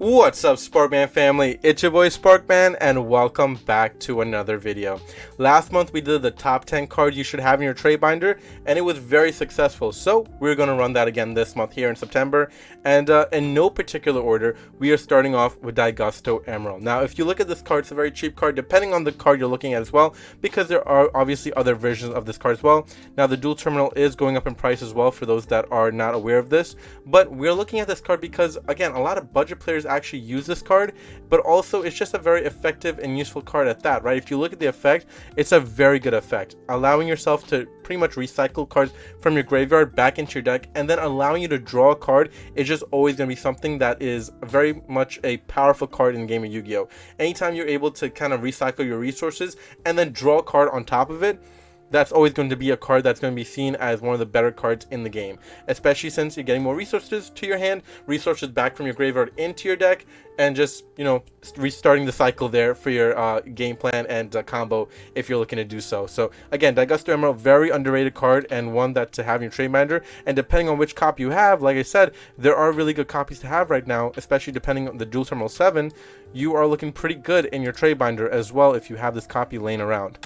What's up, Sparkman family? It's your boy Sparkman and welcome back to another video. Last month we did the top 10 cards you should have in your trade binder and it was very successful, so we're going to run that again this month here in September. And in no particular order, we are starting off with Daigusto Emerald. Now if you look at this card, it's a very cheap card depending on the card you're looking at as well, because there are obviously other versions of this card as well. Now the dual terminal is going up in price as well for those that are not aware of this, but we're looking at this card because again, a lot of budget players actually use this card, but also it's just a very effective and useful card at that, right? If you look at the effect, it's a very good effect, allowing yourself to pretty much recycle cards from your graveyard back into your deck, and then allowing you to draw a card is just always going to be something that is very much a powerful card in the game of Yu-Gi-Oh! Anytime you're able to kind of recycle your resources and then draw a card on top of it, that's always going to be a card that's going to be seen as one of the better cards in the game, especially since you're getting more resources to your hand, resources back from your graveyard into your deck, and just, you know, restarting the cycle there for your game plan and combo if you're looking to do so. So again, Daigusto Emerald, very underrated card and one that to have in your trade binder, and depending on which copy you have, like I said, there are really good copies to have right now, especially depending on the dual terminal 7. You are looking pretty good in your trade binder as well if you have this copy laying around.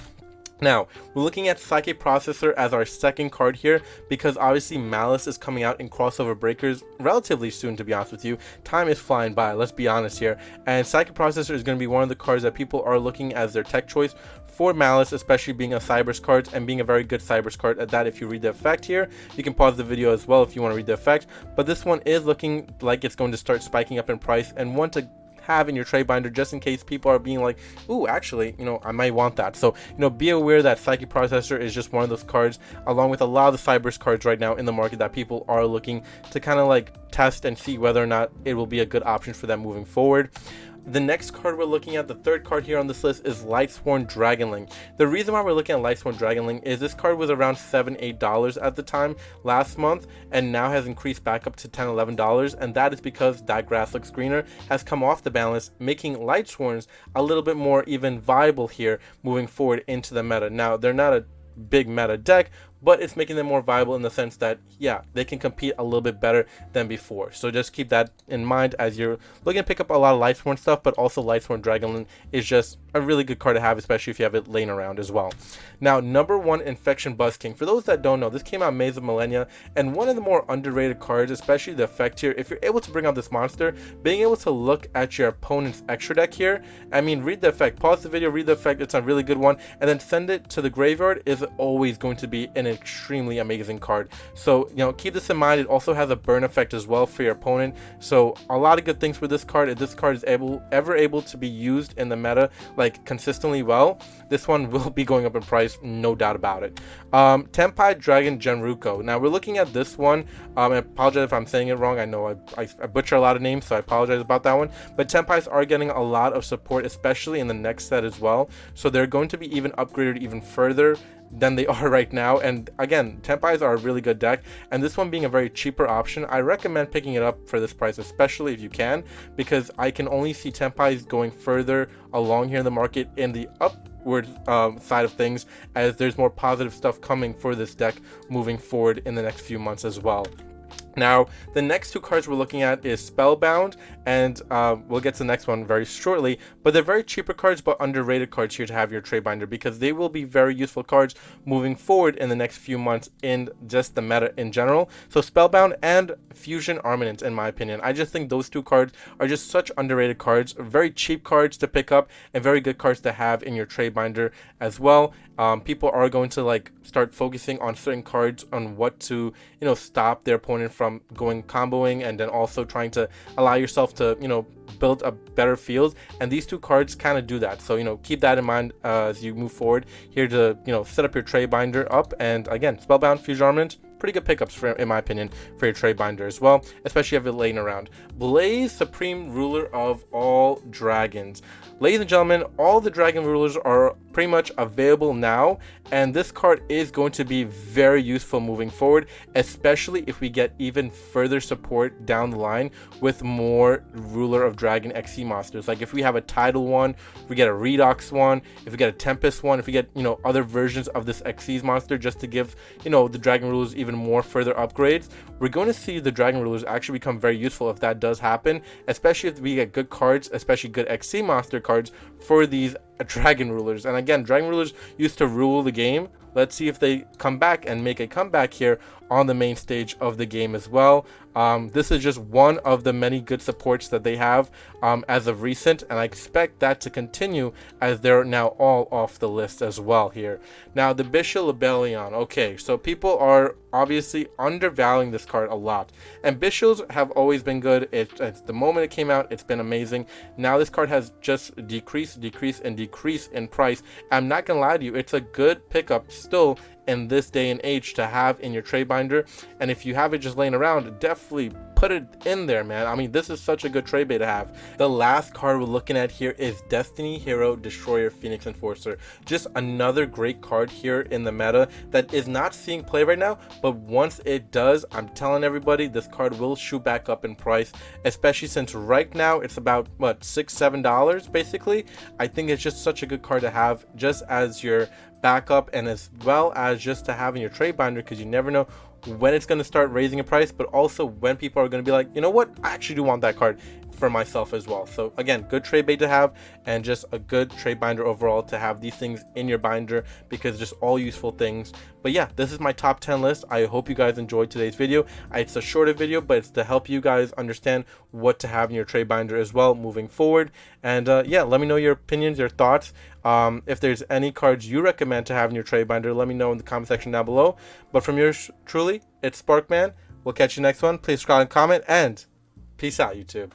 Now, we're looking at Psychic Processor as our second card here, because obviously Malice is coming out in crossover breakers relatively soon, to be honest with you. Time is flying by, let's be honest here. And Psychic Processor is going to be one of the cards that people are looking as their tech choice for Malice, especially being a Cybers card and being a very good Cybers card at that. If you read the effect here, you can pause the video as well if you want to read the effect. But this one is looking like it's going to start spiking up in price, and one to have in your trade binder just in case people are being like, ooh, actually, you know, I might want that. So, you know, be aware that Psychic Processor is just one of those cards, along with a lot of the Cybers cards right now in the market, that people are looking to kind of like test and see whether or not it will be a good option for them moving forward. The next card we're looking at, the third card here on this list, is Lightsworn Dragonling. The reason why we're looking at Lightsworn Dragonling is this card was around $7-8 at the time last month, and now has increased back up to $10-11, and that is because That Grass Looks Greener has come off the balance, making Lightsworns a little bit more even viable here moving forward into the meta. Now, they're not a big meta deck, but it's making them more viable in the sense that, yeah, they can compete a little bit better than before. So just keep that in mind as you're looking to pick up a lot of Lightsworn stuff, but also Lightsworn Dragonling is just a really good card to have, especially if you have it laying around as well. Now, number 1, Infection buzzking. For those that don't know, this came out Maze of Millennia, and one of the more underrated cards, especially the effect here. If you're able to bring out this monster, being able to look at your opponent's extra deck here, I mean, read the effect, pause the video, read the effect, it's a really good one, and then send it to the graveyard is always going to be an extremely amazing card. So, you know, keep this in mind. It also has a burn effect as well for your opponent, so a lot of good things with this card. If this card is ever able to be used in the meta like consistently well, this one will be going up in price, no doubt about it. Tenpai Dragon Genroku. Now we're looking at this one. I apologize if I'm saying it wrong. I know I butcher a lot of names, so I apologize about that one, but Tenpais are getting a lot of support, especially in the next set as well, so they're going to be even upgraded even further than they are right now. And again, Tenpais are a really good deck, and this one being a very cheaper option, I recommend picking it up for this price, especially if you can, because I can only see Tenpais going further along here in the market in the upward side of things, as there's more positive stuff coming for this deck moving forward in the next few months as well. Now, the next two cards we're looking at is Spellbound, and we'll get to the next one very shortly, but they're very cheaper cards but underrated cards here to have your trade binder, because they will be very useful cards moving forward in the next few months in just the meta in general. So Spellbound and Fusion Armament, in my opinion, I just think those two cards are just such underrated cards, very cheap cards to pick up and very good cards to have in your trade binder as well. People are going to like start focusing on certain cards on what to, you know, stop their opponent from going comboing, and then also trying to allow yourself to, you know, build a better field, and these two cards kind of do that. So, you know, keep that in mind as you move forward here to, you know, set up your trade binder up. And again, Spellbound, Fusion Armament, pretty good pickups in my opinion for your trade binder as well, especially if you're laying around. Blaze, Supreme Ruler of all dragons. Ladies and gentlemen, all the dragon rulers are pretty much available now, and this card is going to be very useful moving forward, especially if we get even further support down the line with more Ruler of Dragon XC monsters. Like if we have a Tidal one, if we get a Redox one, if we get a Tempest one, if we get, you know, other versions of this XC's monster just to give, you know, the Dragon Rulers even more further upgrades, we're going to see the Dragon Rulers actually become very useful if that does happen, especially if we get good cards, especially good XC monster cards for these Dragon Rulers. And again, Dragon Rulers used to rule the game. Let's see if they come back and make a comeback here on the main stage of the game as well. This is just one of the many good supports that they have as of recent, and I expect that to continue as they're now all off the list as well here. Now, the lubellion. Okay, so people are obviously undervaluing this card a lot, and Bishils have always been good. It's the moment it came out, it's been amazing. Now this card has just decreased in price. I'm not gonna lie to you, it's a good pickup still in this day and age to have in your trade binder, and if you have it just laying around, definitely put it in there, man. I mean, this is such a good trade bait to have. The last card we're looking at here is Destiny Hero Destroyer Phoenix Enforcer. Just another great card here in the meta that is not seeing play right now, but once it does, I'm telling everybody, this card will shoot back up in price, especially since right now it's about what, $6-7 basically. I think it's just such a good card to have just as your backup, and as well as just to have in your trade binder, because you never know when it's going to start raising in price, but also when people are going to be like, you know what, I actually do want that card for myself as well. So again, good trade bait to have, and just a good trade binder overall to have these things in your binder, because just all useful things. But yeah, this is my top 10 list. I hope you guys enjoyed today's video. It's a shorter video, but it's to help you guys understand what to have in your trade binder as well moving forward. And yeah, let me know your opinions, your thoughts. If there's any cards you recommend to have in your trade binder, let me know in the comment section down below. But from yours truly, it's Sparkman. We'll catch you next one. Please subscribe and comment, and peace out, YouTube.